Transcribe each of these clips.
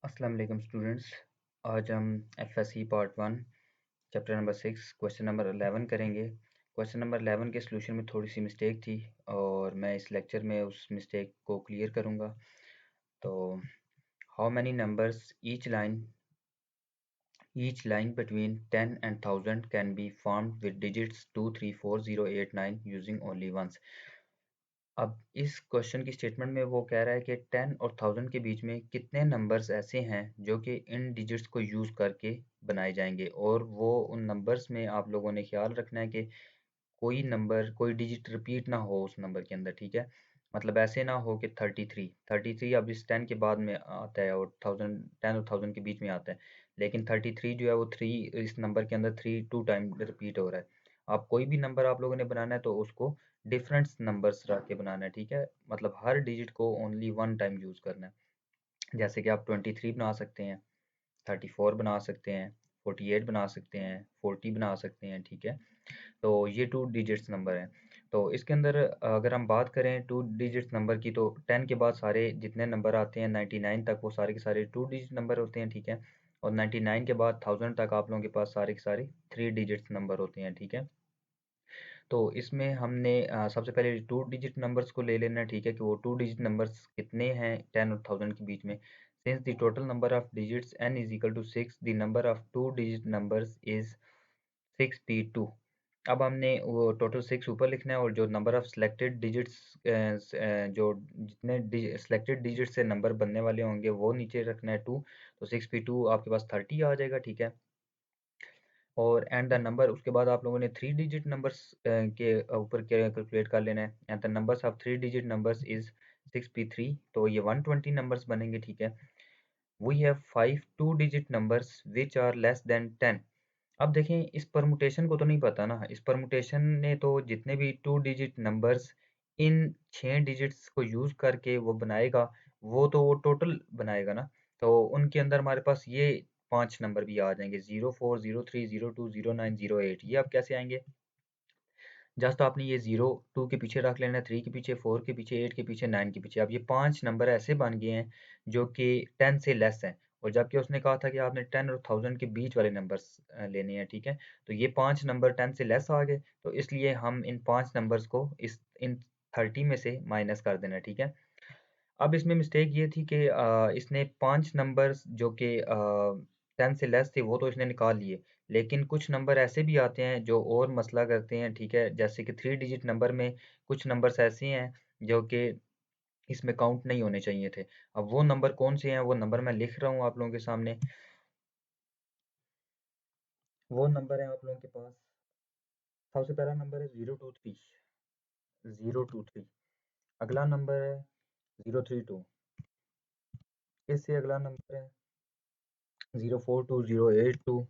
अस्सलाम वालेकुम स्टूडेंट्स। आज हम FSc part 1 chapter number 6 question number 11 करेंगे। क्वेश्चन नंबर 11 के सॉल्यूशन में थोड़ी सी मिस्टेक थी और मैं इस लेक्चर में उस मिस्टेक को क्लियर करूंगा। तो how many numbers each line between 10 and 1000 can be formed with digits 2 3 4 0 8 9 using only once. अब इस क्वेश्चन की स्टेटमेंट में वो कह रहा है कि 10 और 1000 के बीच में कितने नंबर्स ऐसे हैं जो कि इन डिजिट्स को यूज़ करके बनाए जाएंगे, और वो उन नंबर्स में आप लोगों ने ख्याल रखना है कि कोई डिजिट रिपीट ना हो उस नंबर के अंदर। ठीक है, मतलब ऐसे ना हो कि 33 अब इस 10 के बाद में आता है और 10 और 1000 के बीच में आता है, लेकिन 33 जो है वो 3 इस नंबर के अंदर 3 2 टाइम रिपीट हो रहा है। आप कोई भी नंबर आप लोगों ने बनाना है तो उसको डिफरेंट नंबर्स रख के बनाना है। ठीक है, मतलब हर डिजिट को ओनली वन टाइम यूज़ करना है। जैसे कि आप 23 बना सकते हैं, 34 बना सकते हैं, 48 बना सकते हैं, 40 बना सकते हैं। ठीक है, तो ये 2 डिजिट्स नंबर हैं। तो इसके अंदर अगर हम बात करें 2 डिजिट्स नंबर की, तो 10 के बाद सारे जितने नंबर आते हैं 99 तक, वो सारे के सारे 2 डिजिट नंबर होते हैं। ठीक है, और 99 के बाद 1000 तक आप लोगों के पास सारे के सारे 3 डिजिट्स नंबर होते हैं। ठीक है, तो इसमें हमने सबसे पहले 2 डिजिट नंबर्स को ले लेना है। ठीक है, कि वो 2 डिजिट नंबर्स कितने हैं 10 और 1000 के बीच में। Since the total number of digits n is equal to 6, the number of 2 digit numbers is 6p2। अब हमने वो टोटल 6 ऊपर लिखना है, और जो नंबर ऑफ सिलेक्टेड डिजिट्स जो जितने सिलेक्टेड डिजिट से नंबर बनने वाले होंगे वो नीचे रखना है 2। तो 6p2 आपके पास 30 आ जाएगा। ठीक है, और एंड द नंबर, उसके बाद आप लोगों ने 3 डिजिट नंबर्स के ऊपर कैलकुलेट कर लेना है। And the numbers of 3 digit numbers is 6p3, तो ये 120 नंबर्स बनेंगे। ठीक है, we have 5 2 digit numbers which are less than 10। अब देखें, इस परमुटेशन को तो नहीं पता ना, इस परमुटेशन ने तो जितने भी 2 डिजिट नंबर्स इन 6 डिजिट्स को यूज करके वो बनाएगा, वो तो वो टोटल बनाएगा ना। तो उनके अंदर हमारे पास ये 5 नंबर भी आ जाएंगे, 04 03 02 09 08। ये अब कैसे आएंगे? जस्ट आपने ये 02 के पीछे रख लेना है, 3 के पीछे, 4 के पीछे, 8 के पीछे, 9 के पीछे। अब ये 5 नंबर ऐसे बन गए हैं जो कि 10 से लेस हैं, और जबकि उसने कहा था कि आपने 10 और 1000 के बीच वाले नंबर्स लेने हैं। ठीक है, तो ये 5 नंबर 10 से लेस आ गए, तो इसलिए हम इन 5 नंबर्स को इन 30 में से माइनस कर देना है। ठीक है, अब इसमें मिस्टेक ये थी कि इसने 5 नंबर्स जो कि 10 से लेस थे वो तो इसने निकाल लिए, लेकिन कुछ नंबर ऐसे भी आते हैं जो और मसला करते हैं। ठीक है, जैसे कि 3 डिजिट नंबर में कुछ नंबर्स ऐसे हैं जो कि इसमें काउंट नहीं होने चाहिए थे। अब वो नंबर कौन से हैं, वो नंबर मैं लिख रहा हूँ आप लोगों के सामने। वो नंबर हैं आप लोगों के पास, सबसे पहला नंबर है 023, 023। अगला नंबर है 032। इससे अगला नंबर है 042, 082,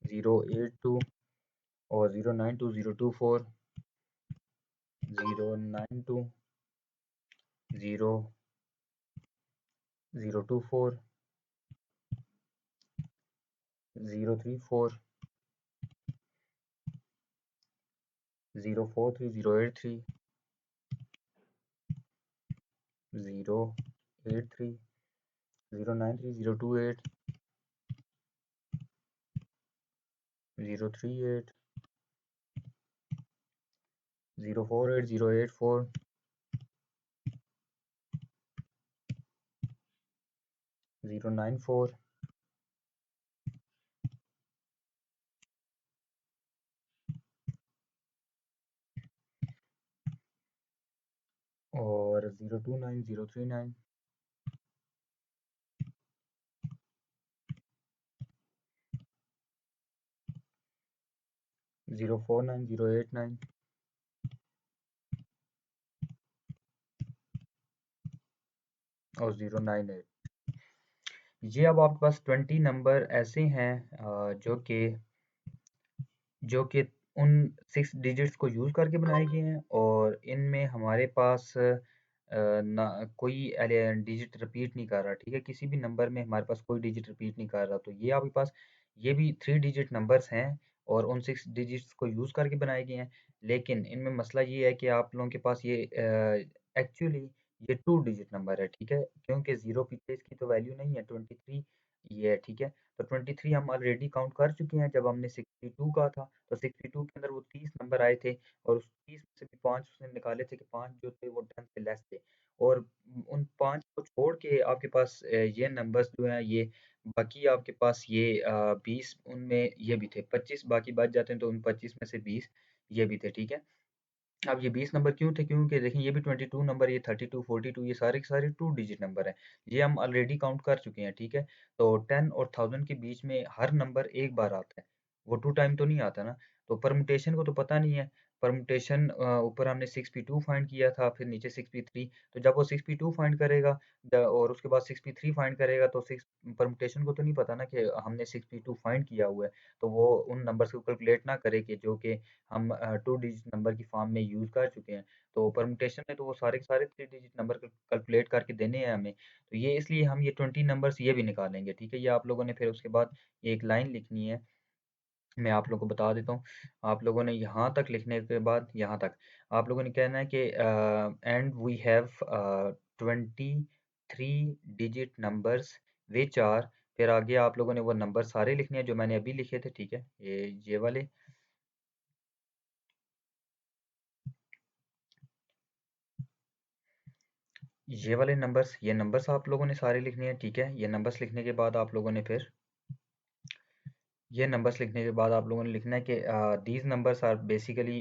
082, और 092, 024, 092, 024, 034, 043, 083, 083, 093, 028, 038, 048, 084, 094, और 029, 039, जीरो फोर नाइन, 089, और 098। ये अब आपके पास 20 नंबर ऐसे हैं जो कि उन 6 डिजिट्स को यूज़ करके बनाए गए हैं, और इनमें हमारे पास ना कोई डिजिट रिपीट नहीं कर रहा। ठीक है, किसी भी नंबर में हमारे पास कोई डिजिट रिपीट नहीं कर रहा। तो ये आपके पास ये भी 3 डिजिट नंबर्स हैं और उन 6 डिजिट्स को यूज़ करके बनाए गए हैं। लेकिन इनमें मसला ये है कि आप लोगों के पास ये एक्चुअली ये 2 डिजिट नंबर है, ठीक है? क्योंकि 0 पीछे इसकी तो वैल्यू नहीं है, 23 ये है, ठीक है? तो 23 हम ऑलरेडी काउंट कर चुके हैं जब हमने 62 कहा था, तो 62 के अंदर वो 30 नंबर आए थे और उस 30 में से भी 5 उसने निकाले थे कि 5 जो थे वो 10 से लेस थे और उन 5 को छोड़ के आपके पास ये नंबर्स जो हैं ये बाकी आपके पास ये 20 उनमें ये भी थे, 25 बाकी बच जाते हैं तो उन 25 में से 20 ये भी थे, ठीक है? अब ये 20 नंबर क्यों थे? क्योंकि देखिए ये भी 22 नंबर, ये 32, 42 ये सारे के सारे 2 डिजिट नंबर हैं। ये हम ऑलरेडी काउंट कर चुके हैं, ठीक है? तो 10 और 1000 के बीच में हर नंबर एक बार आता है। वो 2 टाइम तो नहीं आता ना। तो परम्यूटेशन को तो पता नहीं है। परम्यूटेशन ऊपर हमने 6p2 फाइंड किया था, फिर नीचे 6p3। तो जब वो 6p2 फाइंड करेगा और उसके बाद 6p3 फाइंड करेगा तो 6 परम्यूटेशन को तो नहीं पता ना कि हमने 6p2 फाइंड किया हुआ है। तो वो उन नंबर्स को कैलकुलेट ना करे कि जो कि हम 2 डिजिट नंबर की फॉर्म में यूज़ कर चुके हैं। तो परम्यूटेशन में तो वो सारे के सारे 3 डिजिट नंबर कैलकुलेट करके देने हैं हमें। तो ये इसलिए हम ये 20 नंबर्स ये भी निकालेंगे, ठीक है? ये आप लोगों ने फिर उसके बाद एक लाइन लिखनी है, मैं आप लोगों को बता देता हूँ। आप लोगों ने यहाँ तक लिखने के बाद यहाँ तक आप लोगों ने कहना है कि and we have 23 digit numbers which are, फिर आगे आप लोगों ने वो नंबर सारे लिखने हैं जो मैंने अभी लिखे थे, ठीक है? ये वाले ये वाले नंबर्स, ये नंबर्स आप लोगों ने सारे लिखने हैं, ठीक है? ये नंबर्स लिखने के बाद आप लोगों ने फिर ये नंबर्स लिखने के बाद आप लोगों ने लिखना है कि दीज नंबर्स आर बेसिकली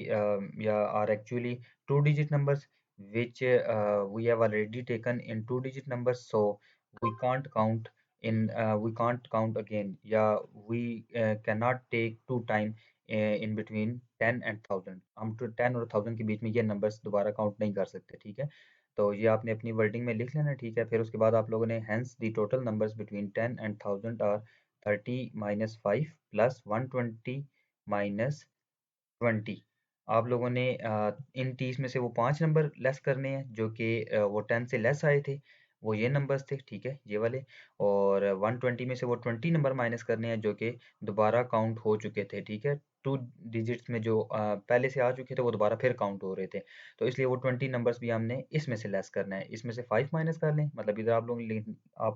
या are actually two digit numbers which we have already taken in two digit numbers, so we can't count again, yeah, we cannot take two time in between 10 and 1000, हम तो 10 और 1000 के बीच में ये numbers दोबारा count नहीं कर सकते, ठीक है? तो ये आपने अपनी वर्डिंग में लिख लेना, ठीक है? फिर उसके बाद आप लोगों ने hence the total numbers between 10 and 1000 are 30 minus 5 plus 120 minus 20। आप लोगों ने इन 30 में से वो 5 नंबर लेस करने हैं जो कि वो 10 से लेस आए थे, वो ये नंबर्स थे, ठीक है? ये वाले। और 120 में से वो 20 नंबर माइनस करने हैं जो कि दोबारा काउंट हो चुके थे, ठीक है? 2 डिजिट्स में जो पहले से आ चुके थे वो दोबारा फिर काउंट हो रहे थे। तो इसलिए वो 20 नंबर्स भी हमने इसमें से लेस करना है। इसमें से 5 माइनस कर लें, मतलब इधर आप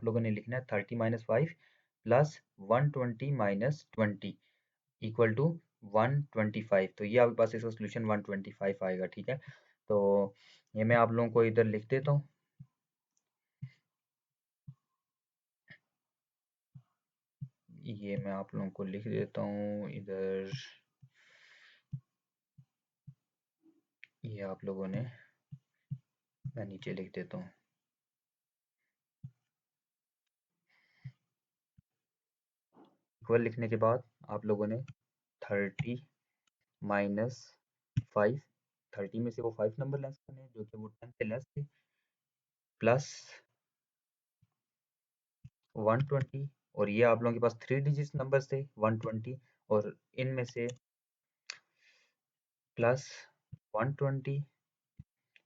लोगों ने लिखना है 30 minus 5 plus 120 minus 20 equal to 125। तो ये आपके पास इसका सोल्यूशन 125 आएगा, ठीक है? तो ये मैं आप लोगों को इधर लिख देता हूँ। ये मैं आप लोगों को लिख देता हूँ इधर। ये आप लोगों ने मैं नीचे लिख देता हूँ। इक्वल लिखने के बाद आप लोगों ने 30 माइनस 5, 30 में से वो 5 नंबर लेस करने हैं जो कि वो 10 से लेस थे, प्लस 120। और ये आप लोगों के पास 3 डिजिट नंबर्स थे 120, और इनमें से प्लस 120,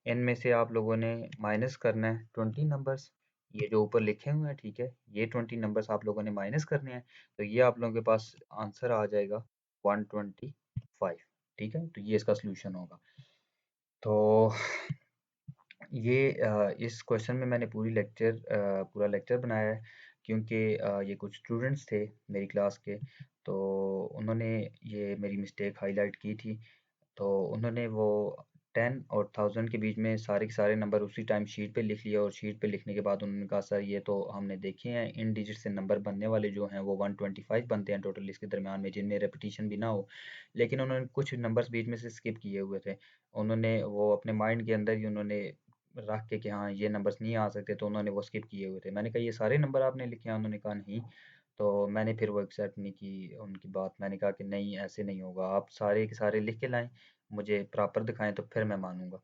इनमें से आप लोगों ने माइनस करना है 20 नंबर्स, ये जो ऊपर लिखे हुए हैं, ठीक है? ये 20 नंबर्स आप लोगों ने माइनस करने हैं। तो ये आप लोगों के पास आंसर आ जाएगा 125, ठीक है? तो ये इसका सोल्यूशन होगा। तो ये इस क्वेश्चन में मैंने पूरा लेक्चर बनाया है क्योंकि ये कुछ स्टूडेंट्स थे मेरी क्लास के, तो उन्होंने ये मेरी मिस्टेक हाईलाइट की थी। तो उन्होंने वो 10 और 1000 के बीच में सारे के सारे नंबर उसी टाइम शीट पे लिख लिया, और शीट पे लिखने के बाद उन्होंने कहा सर ये तो हमने देखे हैं इन डिजिट से नंबर बनने वाले जो हैं वो 125 बनते हैं टोटल इसके दरमियान में जिनमें रेपिटेशन भी ना हो। लेकिन उन्होंने कुछ नंबर्स बीच में से स्किप किए हुए थे। उन्होंने वो अपने माइंड के अंदर ही उन्होंने रख के कि हाँ ये नंबर्स नहीं आ सकते, तो उन्होंने वो स्किप किए हुए थे। मैंने कहा ये सारे नंबर आपने लिखे हैं? उन्होंने कहा नहीं। तो मैंने फिर वो एक्सेप्ट नहीं की उनकी बात। मैंने कहा कि नहीं ऐसे नहीं होगा, आप सारे के सारे लिख के लाएं, मुझे प्रॉपर दिखाएं तो फिर मैं मानूंगा।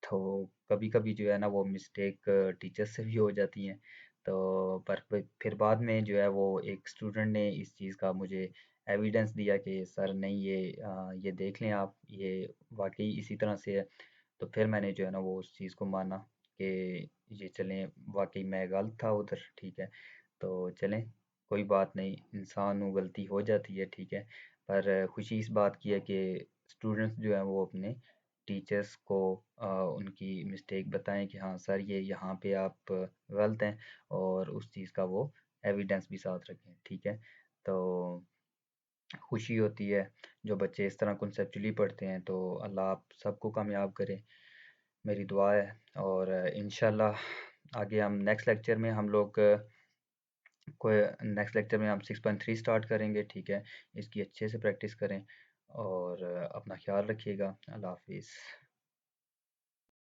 तो कभी कभी जो है ना वो मिस्टेक टीचर से भी हो जाती हैं। तो पर फिर बाद में जो है वो एक स्टूडेंट ने इस चीज़ का मुझे एविडेंस दिया कि सर नहीं ये देख लें आप, ये वाकई इसी तरह से है। तो फिर मैंने जो है ना वो उस चीज़ को माना कि ये चलें वाकई मैं गलत था उधर, ठीक है? तो चलें कोई बात नहीं, इंसान हूँ गलती हो जाती है, ठीक है? पर खुशी इस बात की है कि स्टूडेंट्स जो हैं वो अपने टीचर्स को उनकी मिस्टेक बताएं कि हाँ सर ये यहाँ पे आप गलत हैं, और उस चीज़ का वो एविडेंस भी साथ रखें। ठीक है, तो खुशी होती है जो बच्चे इस तरह कॉन्सेप्चुअली पढ़ते हैं। तो अल्लाह आप सबको कामयाब करे, मेरी दुआ है। और इंशाल्लाह आगे हम नेक्स्ट लेक्चर में हम लोग कोई नेक्स्ट लेक्चर में हम 6.3 स्टार्ट करेंगे। ठीक है, इसकी अच्छे से प्रैक्टिस करें और अपना ख्याल रखिएगा। अल्लाह हाफिज़।